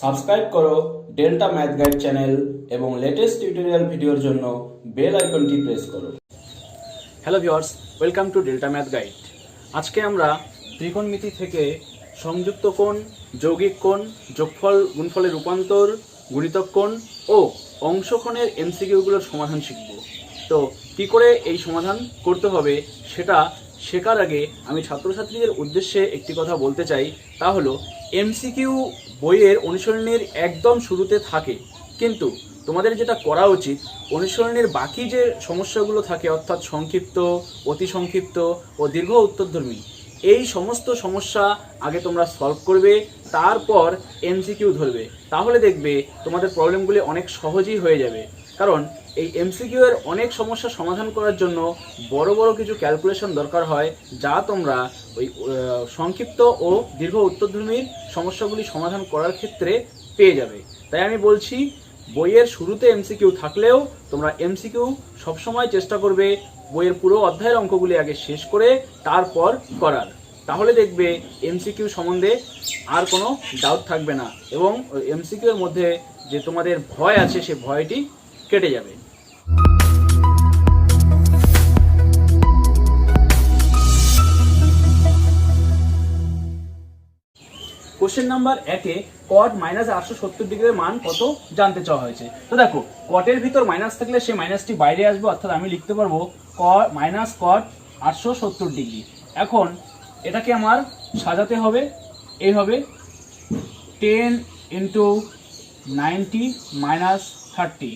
Subscribe করো delta math guide channel এবং latest tutorial ভিডিওর জন্য বেল আইকনটি প্রেস করো। Hello viewers, welcome to delta math guide. আজকে আমরা ত্রিকোণমিতি থেকে সংযুক্ত কোণ, যৌগিক কোণ, যোগফল গুণফলের রূপান্তর, গুণিতক কোণ ও অংশকোণের এমসিকিউগুলোর সমাধান শিখব। তো কী করে এই সমাধান করতে হবে সেটা শেখার আগে আমি ছাত্রছাত্রীদের উদ্দেশ্যে একটি কথা বলতে চাই, তা হলো এমসিকিউ বইয়ের অনুশীলনীর একদম শুরুতে থাকে, কিন্তু তোমাদের যেটা করা উচিত অনুশীলনীর বাকি যে সমস্যাগুলো থাকে অর্থাৎ সংক্ষিপ্ত, অতি সংক্ষিপ্ত ও দীর্ঘ উত্তরধর্মী, এই সমস্ত সমস্যা আগে তোমরা সলভ করবে, তারপর এমসিকিউ ধরবে। তাহলে দেখবে তোমাদের প্রবলেমগুলি অনেক সহজেই হয়ে যাবে। কারণ এই এমসিকিউ এর অনেক সমস্যা সমাধান করার জন্য বড় বড় কিছু ক্যালকুলেশন দরকার হয়, যা তোমরা ওই সংক্ষিপ্ত ও দীর্ঘ উত্তরধর্মীর সমস্যাগুলি সমাধান করার ক্ষেত্রে পেয়ে যাবে। তাই আমি বলছি, বইয়ের শুরুতে এমসিকিউ থাকলেও তোমরা এমসিকিউ সবসময় চেষ্টা করবে বইয়ের পুরো অধ্যায়ের অঙ্কগুলি আগে শেষ করে তারপর করার। তাহলে দেখবে এমসিকিউ সম্বন্ধে আর কোনো ডাউট থাকবে না এবং এমসিকিউ এর মধ্যে যে তোমাদের ভয় আছে সে ভয়টি কেটে যাবে। কোশ্চেন নাম্বার 1-এ কট -870 মান কত জানতে চাওয়া হয়েছে। তো দেখো, কটের ভিতর মাইনাস থাকলে সেই মাইনাসটি বাইরে আসবে, অর্থাৎ আমি লিখতে পারবো কট 870 এখন এটাকে আমার সাজাতে হবে এইভাবে, 10 × 90 - 30,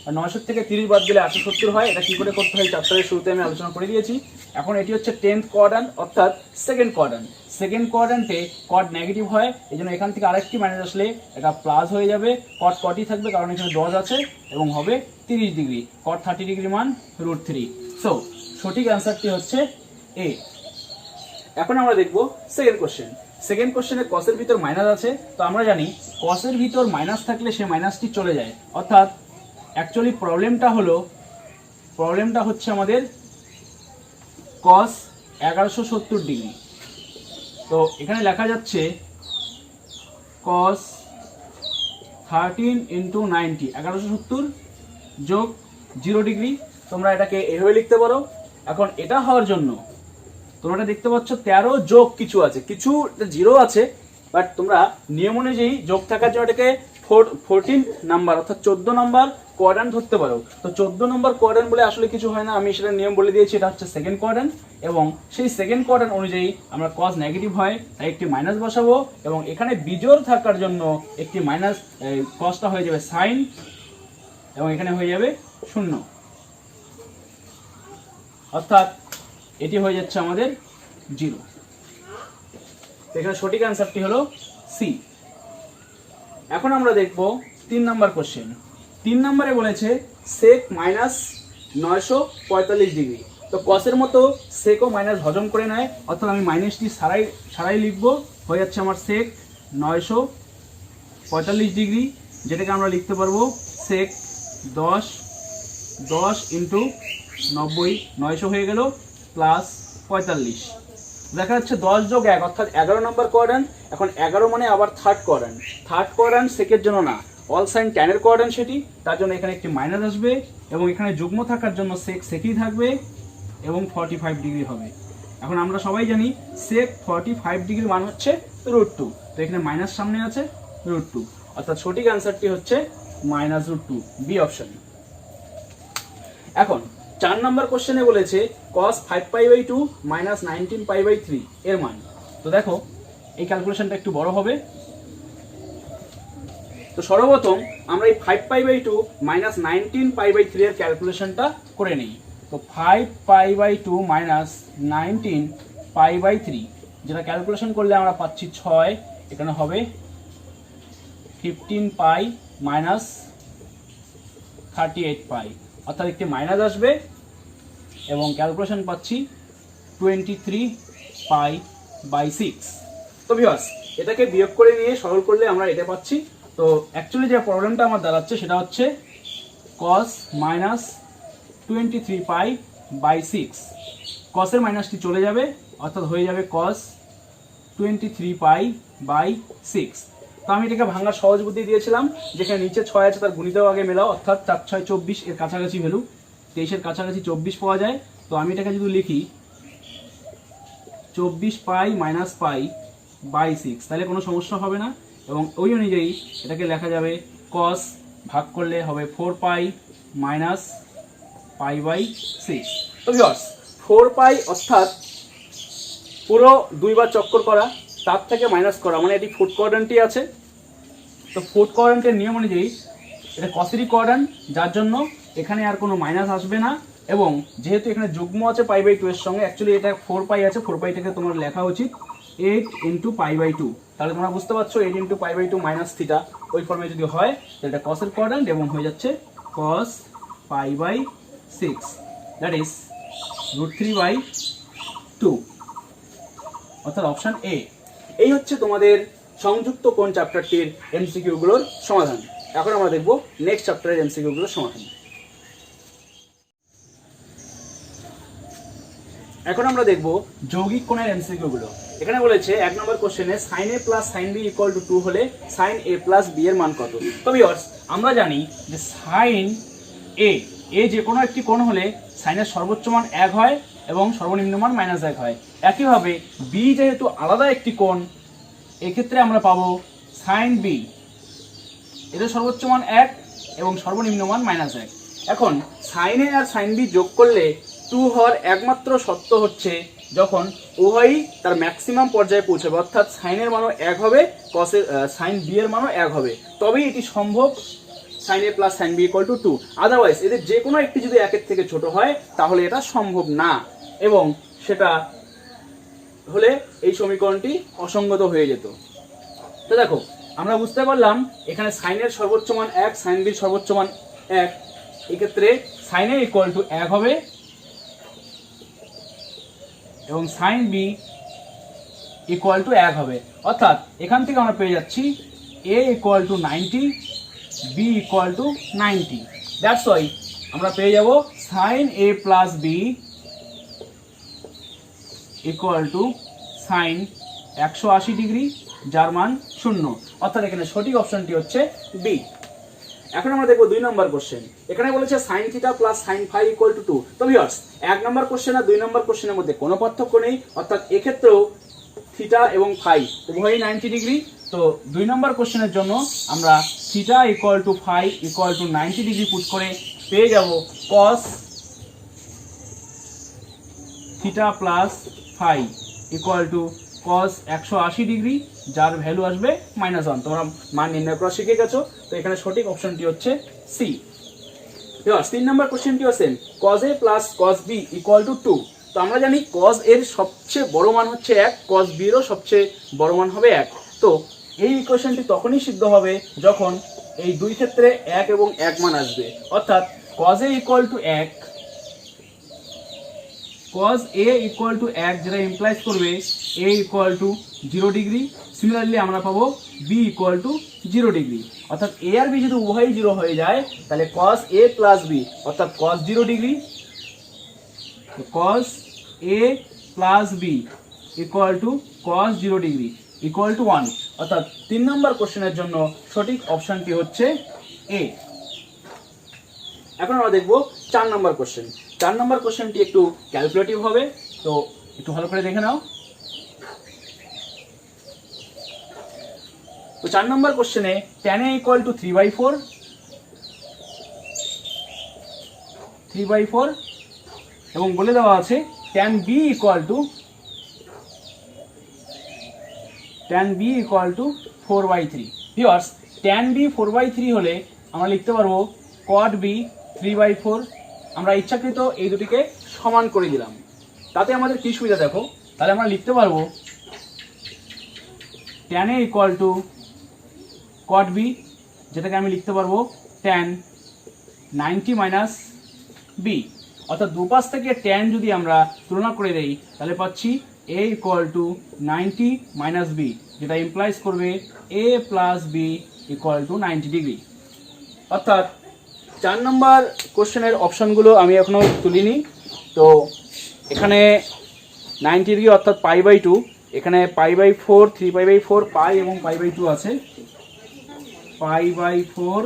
আর 900 থেকে 30 বাদ দিলে 870 হয়। এটা কি করে করতে হয় চ্যাপ্টারের শুরুতে আমি আলোচনা করে দিয়েছি। এখন এটি হচ্ছে 10th কোয়াড্র্যান্ট অর্থাৎ সেকেন্ড কোয়াড্র্যান্ট। সেকেন্ড কোয়াড্র্যান্টে কট নেগেটিভ হয়, এই জন্য এখান থেকে আরেকটি মাইনাস আসলে এটা প্লাস হয়ে যাবে। কটই থাকবে কারণ এখানে 10 আছে এবং হবে 30 ডিগ্রি। কট 30 ডিগ্রি মান √3। সো সঠিক অ্যান্সারটি হচ্ছে এ। এখন আমরা দেখব সেকেন্ড কোশ্চেন। সেকেন্ড কোশ্চেনে কসের ভিতর মাইনাস আছে, তো আমরা জানি কসের ভিতর মাইনাস থাকলে সে মাইনাসটি চলে যায়, অর্থাৎ অ্যাকচুয়ালি প্রবলেমটা হচ্ছে আমাদের কস 1170 তো এখানে লেখা যাচ্ছে কস 13 × 90, 1170 যোগ 0 ডিগ্রি। তোমরা এটাকে এভাবে লিখতে পারো। এখন এটা হওয়ার জন্য তোমরা দেখতে পাচ্ছ 13 যোগ কিছু আছে, কিছু 0 আছে, বাট তোমরা নিয়ম অনুযায়ী যোগ থাকার জন্য এটাকে 14 নাম্বার অর্থাৎ 14 নম্বর কোয়াড্র্যান্ট ধরতে পারো। তো 14 নম্বর কোয়াড্র্যান্ট বলে আসলে কিছু হয় না, আমি সেটা নিয়ম বলে দিয়েছি। এটা হচ্ছে সেকেন্ড কোয়াড্র্যান্ট এবং সেই সেকেন্ড কোয়াড্র্যান্ট অনুযায়ী আমরা কস নেগেটিভ হয় তাই একটি মাইনাস বসাবো এবং এখানে বিজোড় থাকার জন্য একটি মাইনাস, কসটা হয়ে যাবে সাইন এবং এখানে হয়ে যাবে 0, অর্থাৎ এটি হয়ে যাচ্ছে আমাদের 0। এখানে সঠিক অ্যান্সারটি হলো সি। এখন আমরা দেখব 3 নাম্বার কোশ্চেন। 3 নম্বরে বলেছে সেক -945 তো কসের মতো সেকও মাইনাস হজম করে নেয়, অর্থাৎ আমি মাইনাসটি সারাই লিখবো। হয়ে যাচ্ছে আমার সেক 945 যেটাকে আমরা লিখতে পারবো সেক 10 × 90, 900 হয়ে গেল প্লাস 45। দেখা যাচ্ছে 10 যোগ 1 অর্থাৎ 11 নম্বর কোয়াড্র্যান্ট। এখন 11 মানে আবার থার্ড কোয়াড্র্যান্ট সেকের জন্য না, অল সাইন ট্যানের কোয়াড্র্যান্ট সেটি, তার জন্য এখানে একটি মাইনাস আসবে এবং এখানে যুগ্ম থাকার জন্য সেকই থাকবে এবং 45 ডিগ্রি হবে। এখন আমরা সবাই জানি সেক 45 ডিগ্রি মান হচ্ছে √2, তো এখানে মাইনাস সামনে আছে √2, অর্থাৎ সঠিক অ্যান্সারটি হচ্ছে -√2, বি অপশন। এখন 4 নম্বর কোশ্চেনে বলেছে cos 5π/2 - 19π/3 এর মান। তো দেখো এই ক্যালকুলেশনটা একটু বড় হবে। তো সর্বপ্রথম আমরা এই 5π/2 - 19π/3 এর ক্যালকুলেশনটা করে নিই। তো 5π/2 - 19π/3 যেটা ক্যালকুলেশন করলে আমরা পাচ্ছি 6, এখানে হবে 15π - 38π, অর্থাৎ একটি মাইনাস আসবে এবং ক্যালকুলেশন পাচ্ছি 23π/6। তো ভিউয়ার্স, এটাকে বিয়োগ করে নিয়ে সরল করলে আমরা এটা পাচ্ছি। তো অ্যাকচুয়ালি যে প্রবলেমটা আমার দাঁড়াচ্ছে সেটা হচ্ছে cos -23π/6, কসের মাইনাসটি চলে যাবে অর্থাৎ হয়ে যাবে cos 23π/6। তো আমি এটাকে ভাঙার সহজ বুদ্ধি দিয়েছিলাম, যেখানে নিচে 6 আছে তার গুণিতক আগে মেলাও, অর্থাৎ 4 6 24 এর কাছাকাছি ভ্যালু, 23 এর কাছাকাছি 24 পাওয়া যায়। তো আমি এটাকে যদি লিখি 24 পাই মাইনাস পাই বাই 6, তাহলে কোনো সমস্যা হবে না। এবং ওই অনুযায়ী এটাকে লেখা যাবে cos ভাগ করলে হবে 4 পাই মাইনাস পাই বাই 6। তো ভিউয়ার্স 4 পাই অর্থাৎ পুরো 2 বার চক্কর করা, তার থেকে মাইনাস করা, মানে এটি ফোর্থ কোয়াড্র্যান্টই আছে। তো ফোর্থ কোয়াড্র্যান্টের নিয়ম অনুযায়ী এটা কসেরই কোয়াড্র্যান্ট, যার জন্য এখানে আর কোনো মাইনাস আসবে না। এবং যেহেতু এখানে যুগ্ম আছে পাই বাই 2 এর সঙ্গে, অ্যাকচুয়ালি এটা 4 পাই আছে, 4 পাইটাকে তোমার লেখা উচিত 8 ইন্টু পাই বাই 2। তাহলে তোমরা বুঝতে পারছো 8 into pi by 2 minus theta ওই ফর্মে যদি হয় তাহলে এটা কসের কোয়াড্র্যান্ট এবং হয়ে যাচ্ছে cos pi by 6, that is √3/2, অর্থাৎ অপশন এ। এই হচ্ছে তোমাদের সংযুক্ত কোণ চ্যাপ্টারটির এমসিকিউ গুলোর সমাধান। এখন আমরা দেখব নেক্সট চ্যাপ্টারের এমসিকিউ গুলোর সমাধান। এখন আমরা দেখব যৌগিক কোণের এমসিকিউ গুলো। এখানে বলেছে 1 নম্বর কোশ্চেনে sin a plus sin b equal to 2 হলে sin a প্লাস b এর মান কত? তো ভিউয়ার্স আমরা জানি যে sin a যে কোনো একটি কোণ হলে sin এর সর্বোচ্চ মান 1 হয় এবং সর্বনিম্ন মান -1 হয়। একইভাবে b যেহেতু আলাদা একটি কোণ, এক্ষেত্রে আমরা পাবো sin b এর সর্বোচ্চ মান 1 এবং সর্বনিম্ন মান -1। এখন sin a R sin b যোগ করলে 2 হওয়ার একমাত্র শর্ত হচ্ছে যখন উভয়ই তার ম্যাক্সিমাম পর্যায়ে পৌঁছাবে, অর্থাৎ sin এর মানও 1 হবে, sin b এর মানও 1 হবে, তবেই এটি সম্ভব sin a plus sin b equal to 2। Otherwise এদের যে কোনো একটি যদি 1 এর থেকে ছোট হয় তাহলে এটা সম্ভব না, এবং সেটা হলে এই সমীকরণটি অসঙ্গত হয়ে যেত। তো দেখো আমরা বুঝতে পারলাম এখানে sin এর সর্বোচ্চ মান 1, sin b এর সর্বোচ্চ মান 1, এক্ষেত্রে sin a ইকুয়াল টু 1 হবে এবং sin b ইকুয়াল টু 1 হবে, অর্থাৎ এখান থেকে আমরা পেয়ে যাচ্ছি a equal to 90, b equal to 90। That's why আমরা পেয়ে যাব sin a plus b equal two sin 180 degree, যার মান 0, অর্থাৎ এখানে সঠিক অপশনটি হচ্ছে বি। এখন আমরা দেখব 2 নম্বর কোশ্চেন। এখানে বলেছে sin theta plus sin phi equal to 2। তো ভিউয়ার্স 1 নম্বর কোশ্চেন আর 2 নম্বর কোশ্চেনের মধ্যে কোনো পার্থক্য নেই, অর্থাৎ এক্ষেত্রেও থিটা এবং ফাই উভয়ই 90 ডিগ্রি। তো 2 নম্বর কোশ্চেনের জন্য আমরা theta equal to phi equal to 90 degree put করে পেয়ে যাব cos theta plus phi equal to cos 180 degree, যার ভ্যালু আসবে -1। তোমরা মান নির্ণয় করা শিখে গেছো, তো এখানে সঠিক অপশনটি হচ্ছে সি। 3 নম্বর কোশ্চেনটিও same, cos a plus cos b equal to 2। তো আমরা জানি cos এর সবচেয়ে বড় মান হচ্ছে 1, cos b এরও সবচেয়ে বড় মান হবে 1। তো এই ইকুয়েশনটি তখনই সিদ্ধ হবে যখন এই দুই ক্ষেত্রে 1 এবং 1 মান আসবে, অর্থাৎ cos a equal to 1, cos a equal to 1, যেটা ইমপ্লাইজ করবে a equal to 0 degree. Similarly আমরা পাবো b ইকুয়াল টু 0 ডিগ্রি, অর্থাৎ a আর b যদি উভয়ই 0 হয়ে যায় তাহলে cos a প্লাস b অর্থাৎ cos 0 degree, cos a plus b equal to cos 0 degree equal to 1, অর্থাৎ 3 নম্বর কোশ্চেনের জন্য সঠিক অপশনটি হচ্ছে a। এখন আমরা দেখব 4 নম্বর কোশ্চেন। 4 নম্বর কোশ্চেনটি একটু ক্যালকুলেটিভ হবে, তো একটু ভালো করে দেখে নাও। তো 4 নম্বর কোশ্চেনে tan a ইকুয়াল টু 3/4 এবং বলে দেওয়া আছে tan b equal two 4/3। Viewers tan b 4/3 হলে আমরা লিখতে পারবো cot b 3/4। আমরা ইচ্ছাকৃত এই দুটিকে সমান করে দিলাম, তাতে আমাদের কি সুবিধা দেখো, তাহলে আমরা লিখতে পারবো tan a equal to cot b, যেটাকে আমি লিখতে পারবো tan 90 মাইনাস b, অর্থাৎ দুপাশ থেকে tan যদি আমরা তুলনা করে দেই তাহলে পাচ্ছি a equal to 90 minus b, যেটা ইমপ্লাইজ করবে a plus b equal to 90 degree. অর্থাৎ 4 নম্বর কোশ্চেনের অপশনগুলো আমি এখনো তুলিনি। তো এখানে 90 ডিগ্রি অর্থাৎ π/2, এখানে π/4, 3π/4, পাই এবং π/2 আছে। 3π/4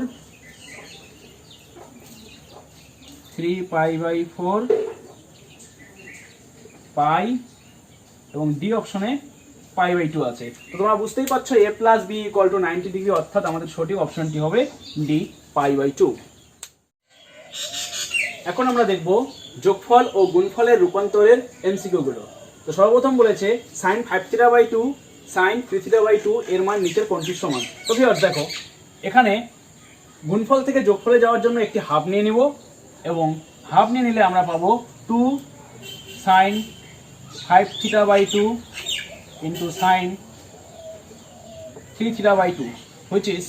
3π/4 পাই এবং ডি অপশনে π/2 আছে। তো তোমরা বুঝতেই পারছো a plus b equal to 90 degree, অর্থাৎ আমাদের সঠিক অপশনটি হবে ডি π/2। এখন আমরা দেখব যোগফল ও গুণফলের রূপান্তরের এমসিকিউ গুলো। তো সর্বপ্রথম বলেছে sin 5θ/2 sin 3θ/2 এর মান নিচের কোনটির সমান। তো ভিউয়ার্স দেখো, এখানে গুণফল থেকে যোগফলে যাওয়ার জন্য একটি হাফ নিয়ে নিব এবং হাফ নিয়ে নিলে আমরা পাবো 2 sin 5θ/2 into sin 3θ/2 which is,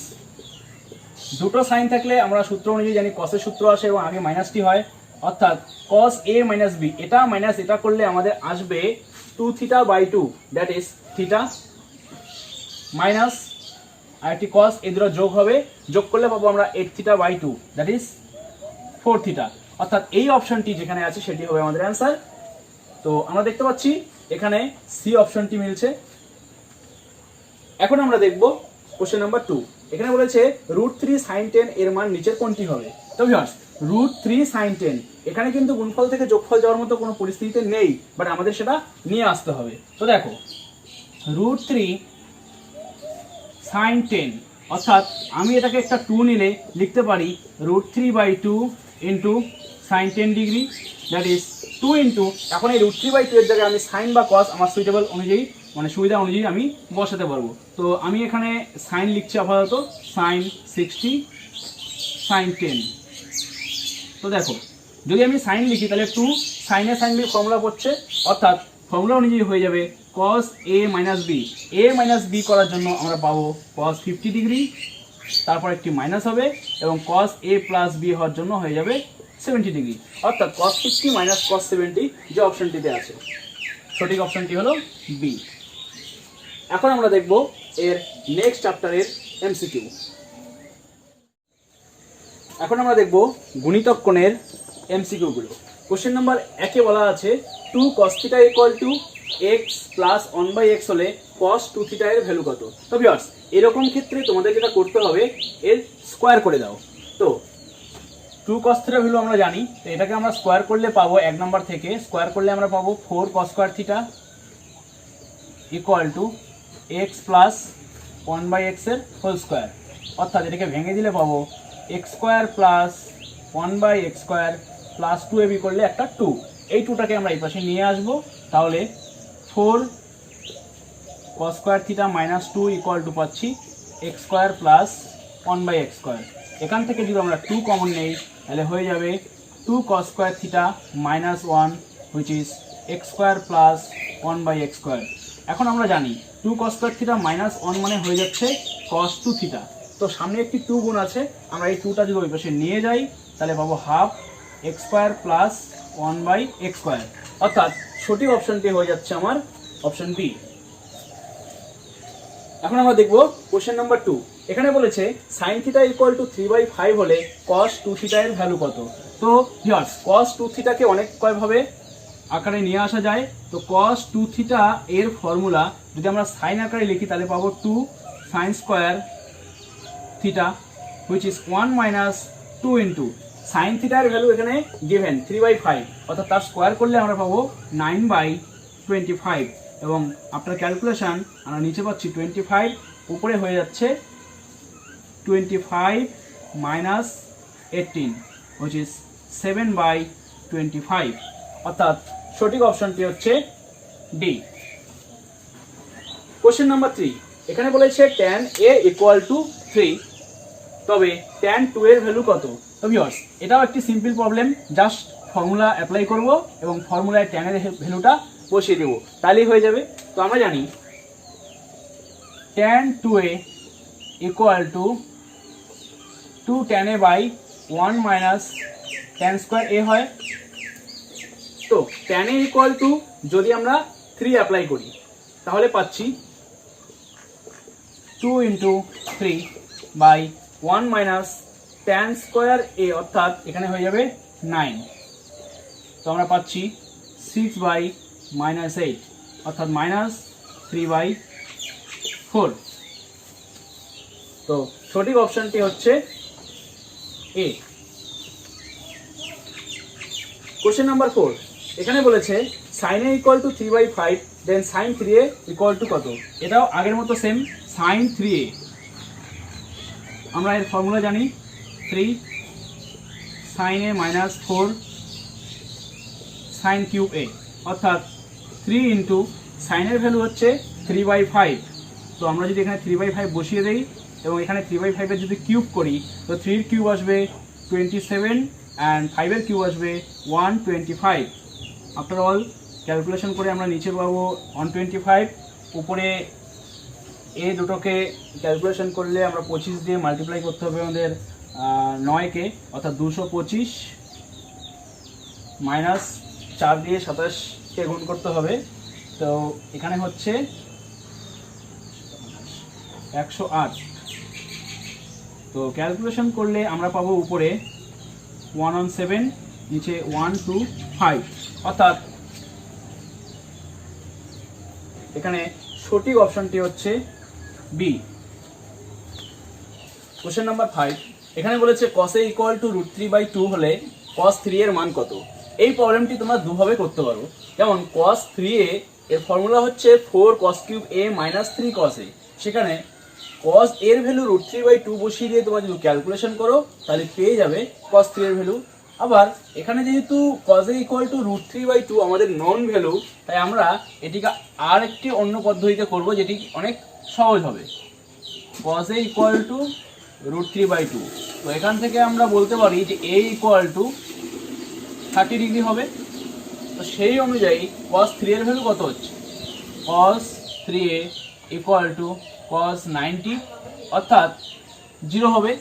দুটো সাইন থাকলে আমরা সূত্র অনুযায়ী জানি কসের সূত্র আসে এবং আগে মাইনাসটি হয়, অর্থাৎ cos a minus b, এটা মাইনাস এটা করলে আমাদের আসবে 2θ/2 দ্যাট ইজ থিটা মাইনাস আর একটি cos, এই দুটো যোগ হবে, যোগ করলে পাবো আমরা 8θ/2 দ্যাট ইজ 4θ, অর্থাৎ এই অপশনটি যেখানে আছে সেটি হবে আমাদের অ্যান্সার। তো আমরা দেখতে পাচ্ছি এখানে সি অপশনটি মিলছে। এখন আমরা দেখব কোশ্চেন নাম্বার 2। এখানে বলেছে √3 sin 10 এর মান নিচের কোনটি হবে। তো ভিউয়ার্স, √3 sin 10 এখানে কিন্তু গুণফল থেকে যোগফল যাওয়ার মতো কোনো পরিস্থিতিতে নেই, বাট আমাদের সেটা নিয়ে আসতে হবে। তো দেখো, √3 sin 10 অর্থাৎ আমি এটাকে একটা 2 নিলে লিখতে পারি √3/2 into sin 10 degree that is 2 into, এখন এই √3/2 এর জায়গায় আমি সাইন বা কস আমার সুইটেবল অনুযায়ী মানে সুবিধা অনুযায়ী আমি বসাতে পারবো। তো আমি এখানে সাইন লিখছি আপাতত, সাইন 60 sin 10। তো দেখো, যদি আমি সাইন লিখি তাহলে 2 সাইনে সাইন বি ফর্মুলা পড়ছে, অর্থাৎ ফর্মুলা অনুযায়ী হয়ে যাবে cos a minus b। a minus b করার জন্য আমরা পাবো cos 50 ডিগ্রি, তারপর একটি মাইনাস হবে এবং cos a plus b হওয়ার জন্য হয়ে যাবে 70 ডিগ্রি, অর্থাৎ cos 50 minus cos 70 যে অপশনটিতে আছে সঠিক অপশনটি হলো বি। এখন আমরা দেখব এর নেক্সট চ্যাপ্টারের এমসিকিউ। এখন আমরা দেখব গুণিতক কোণের এমসিকিউ গুলো। কোশ্চেন নাম্বার 1-এ বলা আছে 2 cos θ = x প্লাস 1/x হলে cos 2θ এর ভ্যালু কত। তো ভিউয়ার্স, এরকম ক্ষেত্রে তোমাদের যেটা করতে হবে এর স্কোয়ার করে দাও। তো 2 cos θ ভ্যালু আমরা জানি, তো এটাকে আমরা স্কোয়ার করলে পাবো 1 নম্বর থেকে, স্কোয়ার করলে আমরা পাবো 4 cos square θ equal to x plus 1/x এর হোল স্কোয়ার, অর্থাৎ এটাকে ভেঙে দিলে পাবো x square plus 1/x square plus 2ab করলে একটা 2, এই 2টাকে আমরা এই পাশে নিয়ে আসবো, তাহলে 4 cos square θ minus 2 equal to পাচ্ছি x square plus 1/x square. এখান থেকে যদি আমরা 2 কমন নেই তাহলে হয়ে যাবে 2 cos square θ minus 1 which is x square plus 1/x square. এখন আমরা জানি 2 cos স্কোয়ার θ মাইনাস 1 মানে হয়ে যাচ্ছে cos 2θ। তো সামনে একটি 2 গুণ আছে, আমরা এই 2টা যদি ওই পাশে নিয়ে যাই তাহলে পাবো half x square plus 1/x square, অর্থাৎ সঠিক অপশনটি হয়ে যাচ্ছে আমার অপশন বি। এখন আমরা দেখব কোশ্চেন নাম্বার 2। এখানে বলেছে sin θ ইকুয়াল টু 3/5 হলে cos 2θ এর ভ্যালু কত। তো ভিউয়ার্স, cos 2θ কে অনেক কয়ভাবে আকারে নিয়ে আসা যায়। তো cos 2θ এর ফর্মুলা যদি আমরা সাইন আকারে লিখি তাহলে পাবো 2 sin square θ which is 1 minus 2 into sine θ এর ভ্যালু এখানে গিভেন 3/5, অর্থাৎ তার স্কোয়ার করলে আমরা পাবো 9/25 এবং আপনার ক্যালকুলেশন আমরা নিচে পাচ্ছি 25, উপরে হয়ে যাচ্ছে 25 মাইনাস 18 হুইচ ইজ 7/25, অর্থাৎ সঠিক অপশনটি হচ্ছে ডি। Question number 3। এখানে বলেছে tan a ইকুয়াল টু 3, তবে tan 2 এর ভ্যালু কত। তো ভিউয়ার্স, এটাও একটি simple problem, just formula apply করব এবং ফর্মুলায় tan এর ভ্যালুটা বসিয়ে দেবো, তাহলেই হয়ে যাবে। তো আমরা জানি tan 2a equal to 2 tan a by 1 minus tan square a হয়। তো tan a ইকুয়াল টু যদি আমরা 3 অ্যাপ্লাই করি তাহলে পাচ্ছি 2 into 3 by 1 minus tan square a, অর্থাৎ এখানে হয়ে যাবে 9। তো আমরা পাচ্ছি 6/-8, অর্থাৎ -3/4। তো সঠিক অপশনটি হচ্ছে এ। কোশ্চেন নাম্বার 4, এখানে বলেছে sine a equal to 3/5, then sine 3a equal to কত? এটাও আগের মতো সেম, সাইন 3a। আমরা এর ফর্মুলা জানি, 3 সাইন এ মাইনাস 4 সাইন কিউব এ, অর্থাৎ 3 ইন্টু সাইনের ভ্যালু হচ্ছে 3/5। তো আমরা যদি এখানে 3/5 বসিয়ে দিই এবং এখানে 3/5 এর যদি কিউব করি, তো 3 এর কিউব আসবে 27 অ্যান্ড 5 এর কিউব আসবে 125। আফটার অল ক্যালকুলেশন করে আমরা নিচে পাবো 125, উপরে এ দুটোকে ক্যালকুলেশন করলে আমরা 25 দিয়ে মাল্টিপ্লাই করতে হবে আমাদের 9কে, অর্থাৎ 225 মাইনাস 4 দিয়ে 27কে গুণ করতে হবে। তো এখানে হচ্ছে 108। তো ক্যালকুলেশন করলে আমরা পাবো উপরে 117, নিচে 125, অর্থাৎ এখানে সঠিক অপশনটি হচ্ছে বি। কোশ্চেন নাম্বার 5, এখানে বলেছে cos a ইকুয়াল টু √3/2 হলে cos 3 এর মান কত? এই প্রবলেমটি তোমরা দুভাবে করতে পারো। যেমন cos 3a এর ফর্মুলা হচ্ছে 4 cos cube a minus 3 cos a। সেখানে cos এর ভ্যালু √3/2 বসিয়ে দিয়ে তোমরা যদি ক্যালকুলেশন করো তাহলে পেয়ে যাবে cos 3 এর ভ্যালু। আবার এখানে যেহেতু cos a ইকুয়াল টু √3/2 আমাদের নন ভ্যালু, তাই আমরা এটিকে আর একটি অন্য পদ্ধতিতে করব, যেটি অনেক সহজ হবে। cos a ইকুয়াল টু √3/2, তো এখান থেকে আমরা বলতে পারি যে a ইকুয়াল টু 30 ডিগ্রি হবে। তো সেই অনুযায়ী cos 3 এর ভ্যালু কত হচ্ছে? cos 3a equal to cos 90, অর্থাৎ 0 হবে।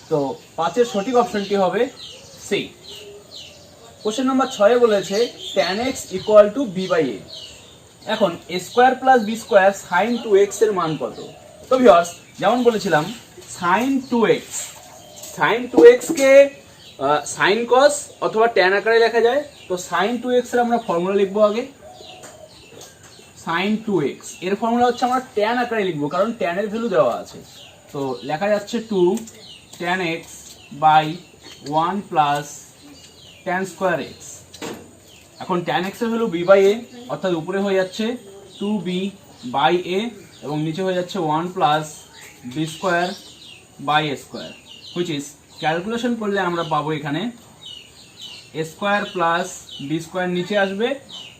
তো 5 এর সঠিক অপশনটি হবে সি। কোশ্চেন নাম্বার 6 বলেছে tan x equal to b/a। এখন a square plus b square sine 2x এর মান কত? তো ভিউয়ার্স, যেমন বলেছিলাম সাইন 2x, সাইন 2x কে সাইন কস অথবা ট্যান আকারে লেখা যায়। তো সাইন 2x এর আমরা ফর্মুলা লিখবো আগে। সাইন 2x এর ফর্মুলা হচ্ছে আমরা ট্যান আকারে লিখবো, কারণ ট্যানের ভ্যালু দেওয়া আছে। তো লেখা যাচ্ছে 2 tan x by 1 plus tan square x। এখন tan x এর ভ্যালু b/a, অর্থাৎ উপরে হয়ে যাচ্ছে 2b/a এবং নিচে হয়ে যাচ্ছে 1 plus b square by a square, which is calculation করলে আমরা পাবো এখানে a square plus b square নিচে আসবে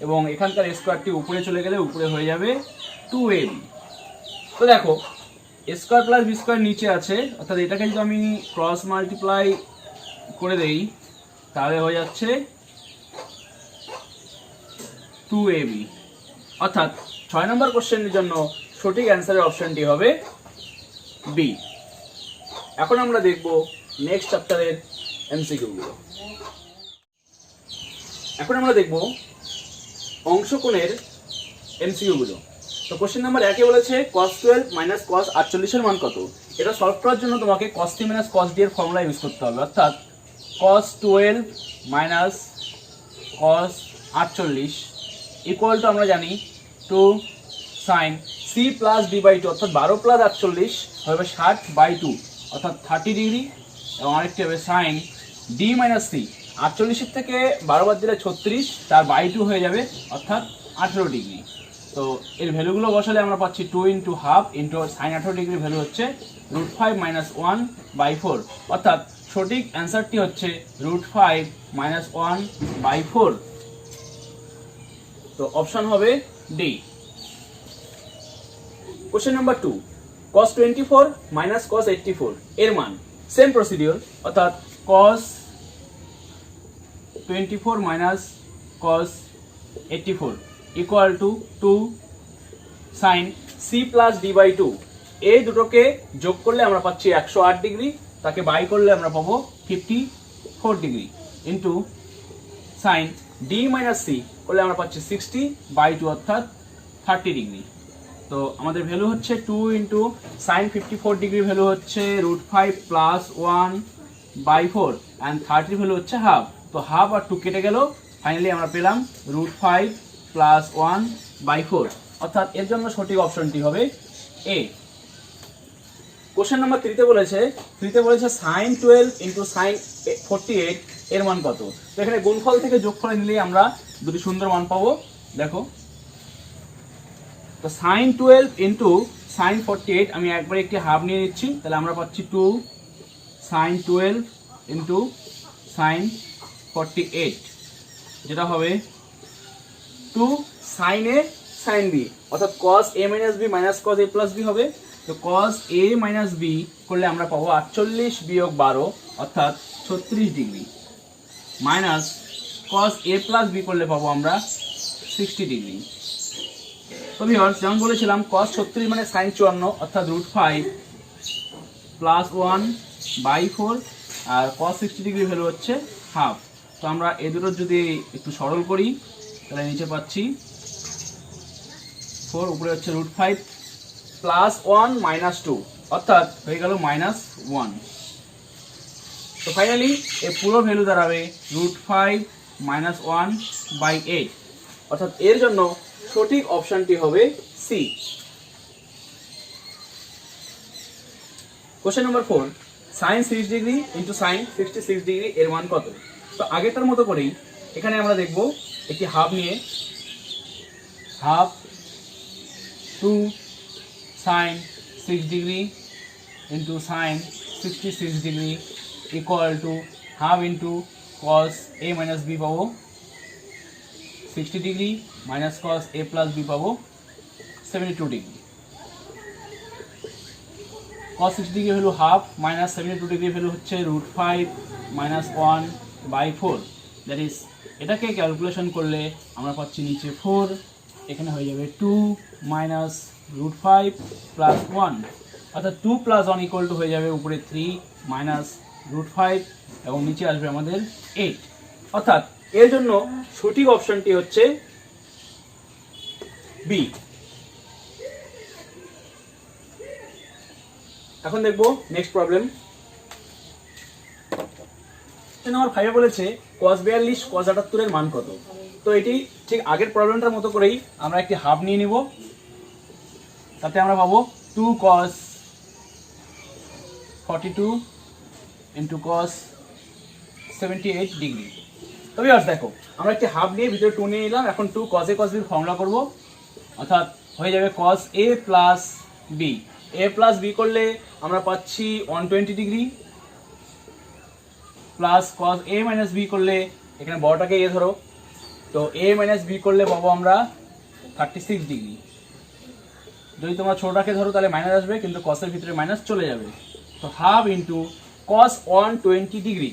এবং এখানকার a স্কোয়ারটি উপরে চলে গেলে উপরে হয়ে যাবে 2ab। তো দেখো a square plus b square নিচে আছে, অর্থাৎ এটাকে যদি আমি ক্রস মাল্টিপ্লাই করে দেই তাহলে হয়ে যাচ্ছে 2ab, অর্থাৎ 6 নম্বর কোশ্চেনের জন্য সঠিক অ্যান্সারের অপশনটি হবে বি। এখন আমরা দেখব নেক্সট চ্যাপ্টারের এমসিকিউগুলো। এখন আমরা দেখব অংশকোণের এমসিকিউগুলো। তো কোশ্চেন নাম্বার 1 বলেছে cos 12 মাইনাস cos 48 এর মান কত? এটা সলভ করার জন্য তোমাকে cos 3 মাইনাস cos d এর ফর্মুলা ইউজ করতে হবে, অর্থাৎ cos 12 minus cos 48 equal to আমরা জানি 2 sin c প্লাস d/2, অর্থাৎ 12 প্লাস 48 হবে 60/2, অর্থাৎ 30 ডিগ্রি, এবং আরেকটি হবে sin d মাইনাস c, 48 থেকে 12 বাদ দিলে 36, তার বাই 2 হয়ে যাবে, অর্থাৎ 18 ডিগ্রি। তো এর ভ্যালুগুলো বসালে আমরা পাচ্ছি 2 ইন্টু হাফ ইন্টু সাইন 18 ডিগ্রির ভ্যালু হচ্ছে √5 মাইনাস 1/4, অর্থাৎ সঠিক অ্যান্সারটি হচ্ছে √5 মাইনাস 1/4। তো অপশন হবে D. Question number 2, cos 24 minus cos 84 এর মান। সেম প্রসিডিওর, অর্থাৎ cos 24 minus cos 84 equal to 2 sin c plus d/2। এই দুটোকে যোগ করলে আমরা পাচ্ছি 108 ডিগ্রি, তাকে বাই করলে আমরা পাবো 54 degree, into sin d minus c করলে আমরা পাচ্ছি 60/2, অর্থাৎ 30 ডিগ্রি। তো আমাদের ভ্যালু হচ্ছে 2 ইন্টু সাইন 54 ডিগ্রি ভ্যালু হচ্ছে √5 প্লাস 1/4 অ্যান্ড 30 ভ্যালু হচ্ছে হাফ। তো হাফ আর 2 কেটে গেল, ফাইনালি আমরা পেলাম √5 প্লাস 1/4, অর্থাৎ এর জন্য সঠিক অপশনটি হবে এ। কোশ্চেন নাম্বার 3 বলেছে sin 12 ইন্টু sin 48 এর মান কত। তো এখানে গুণফল থেকে যোগফলে নিলেই আমরা দুটি সুন্দর মান পাবো। দেখো, তো sin 12 ইন্টু sin 48 আমি একবারে একটি হাফ নিয়ে নিচ্ছি, তাহলে আমরা পাচ্ছি 2 sin 12 ইন্টু sin 48, যেটা হবে 2 sin a sin b, অর্থাৎ cos a minus b minus cos a plus b হবে। তো cos a minus b করলে আমরা পাবো 48 বিয়োগ 12 অর্থাৎ 36 degree, minus cos a plus b করলে পাবো আমরা 60 ডিগ্রি। তো ভিউয়ার্স, যেমন বলেছিলাম cos 36 মানে sin 54 অর্থাৎ √5 প্লাস 1/4, আর cos 60 ডিগ্রি ভ্যালু হচ্ছে হাফ। তো আমরা এই দুটোর যদি একটু সরল করি তাহলে নিচে পাচ্ছি 4, উপরে হচ্ছে √5 প্লাস 1 মাইনাস 2 অর্থাৎ হয়ে গেল -1। তো ফাইনালি এই পুরো ভ্যালু দাঁড়াবে √5 -1/8, অর্থাৎ এর জন্য সঠিক অপশনটি হবে সি। কোশ্চেন নাম্বার 4, sin 6 ডিগ্রি ইন্টু sin 66 ডিগ্রি এর মান কত। তো আগেরটার মতো করেই এখানে আমরা দেখব একটি হাফ নিয়ে, হাফ 2 sin 6 ডিগ্রি into sin 66 degree equal to half into cos a minus b পাবো 60 degree minus cos a plus b পাবো 72 degree. cos 60 degree value half minus 72 degree value হচ্ছে √5 -1/4, দ্যাট ইজ এটাকে ক্যালকুলেশন করলে আমরা পাচ্ছি নিচে 4, এখানে হয়ে যাবে 2 মাইনাস √5 প্লাস 1, অর্থাৎ 2 প্লাস 1 ইকুয়াল টু হয়ে যাবে উপরে 3 মাইনাস √5 এবং নিচে আসবে আমাদের 8, অর্থাৎ এর জন্য সঠিক অপশনটি হচ্ছে বি। এখন দেখবো নেক্সট প্রবলেম। নাম্বার 5 বলেছে cos 42 cos 78 এর মান কত। তো এটি ঠিক আগের প্রবলেমটার মতো করেই আমরা একটি হাফ নিয়ে নিব, তাতে আমরা পাবো 2 cos 42 ইন্টু cos 78 ডিগ্রি। তবে দেখো, আমরা একটি হাফ নিয়ে ভিতরে 2 নিয়ে নিলাম, এখন 2 cos a cos b formula করব, অর্থাৎ হয়ে যাবে cos a plus b। a plus b করলে আমরা পাচ্ছি 120 degree, plus cos a minus b করলে এখানে বড়টাকে এ ধরো, তো a মাইনাস b করলে পাবো আমরা 36 ডিগ্রি। যদি তোমরা ছোটটাকে ধরো তাহলে মাইনাস আসবে, কিন্তু cos এর ভিতরে মাইনাস চলে যাবে। তো হাফ ইন্টু cos 120 ডিগ্রি,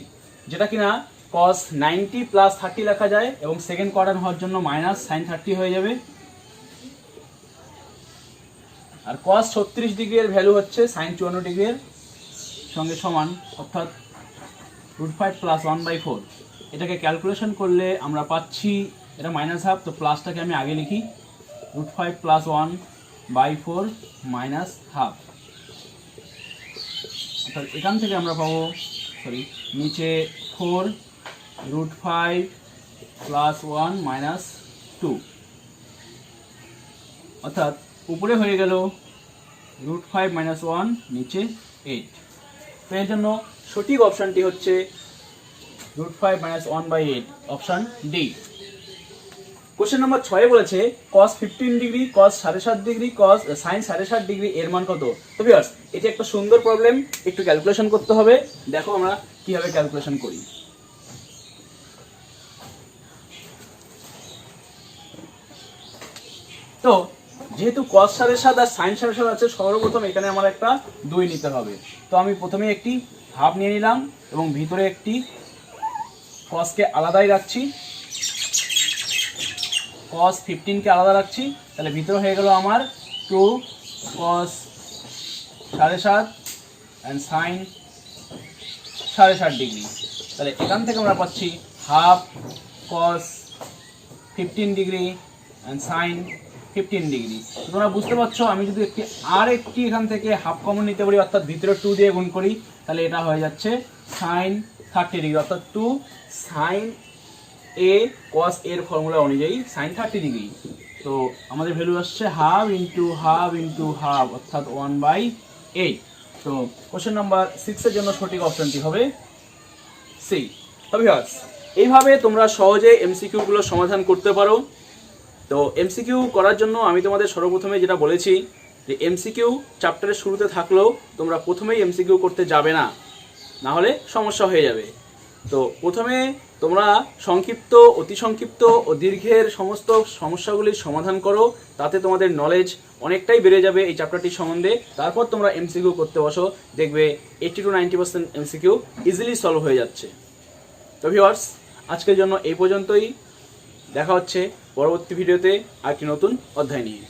যেটা কিনা cos 90 প্লাস 30 লেখা যায় এবং সেকেন্ড কোয়ার্টার হওয়ার জন্য মাইনাস sin 30 হয়ে যাবে। আর cos 36 ডিগ্রি এর ভ্যালু হচ্ছে sin 54 ডিগ্রি এর সঙ্গে সমান, অর্থাৎ √5 প্লাস 1/4। এটাকে ক্যালকুলেশন করলে আমরা পাচ্ছি এটা মাইনাস হাফ, তো প্লাসটাকে আমি আগে লিখি, √5 প্লাস 1/4 মাইনাস হাফ, অর্থাৎ এখান থেকে আমরা পাবো নিচে 4 √5 প্লাস 1 মাইনাস 2, অর্থাৎ উপরে হয়ে গেল √5 মাইনাস 1, নিচে 8। তো এর জন্য সঠিক অপশানটি হচ্ছে √5 minus 1/8, option D. Question number 6 বলেছে cos 15 degree cos 7.5 degree cos sin 7.5 degree এর মান কত। তো ভিউয়ার্স, এটি একটা সুন্দর প্রবলেম, একটু ক্যালকুলেশন করতে হবে। দেখো আমরা কিভাবে ক্যালকুলেশন করি। তো যেহেতু cos 7.5 আর sin 7.5 আছে, সর্বপ্রথম এখানে আমার একটা 2 নিতে হবে। তো আমি প্রথমে একটি হাফ নিয়ে নিলাম এবং ভিতরে একটি cosকে আলাদাই রাখছি, cos 15কে আলাদা রাখছি, তাহলে ভিতরে হয়ে গেল আমার 2 cos 7.5 and sin 7.5 ডিগ্রি। তাহলে এখান থেকে আমরা পাচ্ছি half cos 15 degree and sin 15 degree. তোমরা বুঝতে পারছো, আমি যদি একটি এখান থেকে হাফ কমন নিতে পারি, অর্থাৎ ভিতরে 2 দিয়ে গুণ করি, তাহলে এটা হয়ে যাচ্ছে sin 30 ডিগ্রি, অর্থাৎ 2 sin a cos এর ফর্মুলা অনুযায়ী sin 30 ডিগ্রি। তো আমাদের ভ্যালু আসছে half into half into half, অর্থাৎ 1/8। তো তো কোশ্চেন নাম্বার 6 এর জন্য সঠিক অপশনটি হবে সি। তো ভিউয়ার্স, এইভাবে তোমরা সহজে এমসিকিউ গুলো সমাধান করতে পারো। তো এমসিকিউ করার জন্য আমি তোমাদের সর্বপ্রথমে যেটা বলেছি যে এমসিকিউ চ্যাপ্টারের শুরুতে থাকলেও তোমরা প্রথমেই এমসিকিউ করতে যাবে না, না হলে সমস্যা হয়ে যাবে। তো প্রথমে তোমরা সংক্ষিপ্ত, অতি সংক্ষিপ্ত ও দীর্ঘের সমস্ত সমস্যাগুলির সমাধান করো, তাতে তোমাদের নলেজ অনেকটাই বেড়ে যাবে এই চ্যাপ্টারটির সম্বন্ধে। তারপর তোমরা এমসিকিউ করতে বসো, দেখবে 80 to 90% এমসিকিউ ইজিলি সলভ হয়ে যাচ্ছে। তো ভিউয়ার্স, আজকের জন্য এই পর্যন্তই। দেখা হচ্ছে পরবর্তী ভিডিওতে আরেকটি নতুন অধ্যায় নিয়ে।